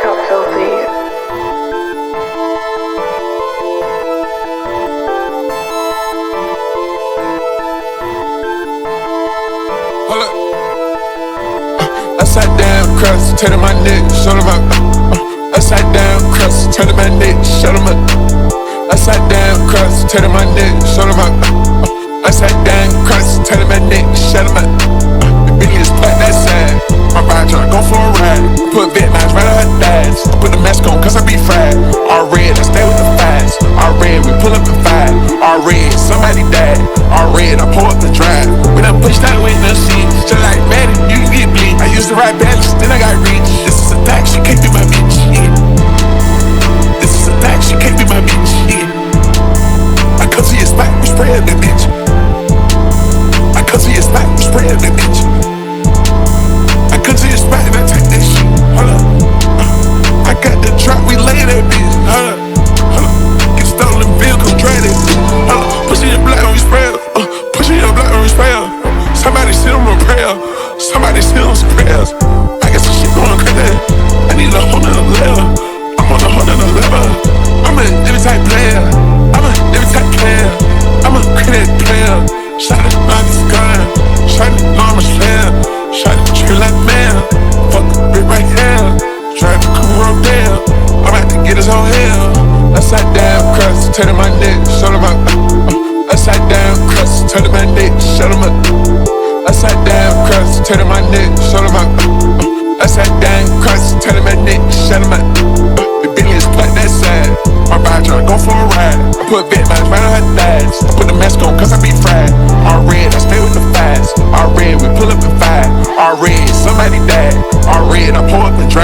Top Filthy. Hold up. Upside down crust, turning my neck, show them up. Upside down crust, turning my neck, show them up. Upside down crust, turning my neck, show them up. Upside down crust, turning my neck, show them up. The billions put that side. My ride tryna go for a ride. Put vet lines right on her thighs. Put the mask on cause I be fried. All red, I stay with the fives. All red, we pull up the five. All red, somebody died. All red, I pull up the drive. When I push that with no seats, just like Maddie, you can get bleed. I used to ride balance, then I got rich. This is a fact, she can't be my bitch. Yeah. This is a fact, she can't be my bitch. Yeah. I come to your spot, we spray up that bitch. I come to your spot, we spray up that bitch. I come to your spot and I take that shit. Hold up. I got the drop, we lay that bitch. Hold up. Hold up. Get stolen vehicle, drive that bitch. Hold up. Push it in black on we spray up. Push it in black on we spray up. Somebody sit on a prayer. Somebody sit on some prayers. I got some shit going crazy. I need a whole nother level. I'm on a whole nother level. I'm a every type player. I'm a every type player. I'm a credit player. Shot it on the sky. Shot it on my slam. Shot it tree like man. Fuck the brick right here. Drive the cool up there. I'm about to get his whole hell. Upside down crust, turning my neck, show them up. Upside down crust, turning my neck, show them up. Upside down crust, turning my neck, show them up. Upside down crust, turning my neck, show them up. The billions put that side. My ride tryna go for a ride. I put vet lines right on her thighs. I put the mask on cause I be fried. All red, I stay with the fives. All red, we pull up the five. All red, somebody died. All red, I pull up the drive.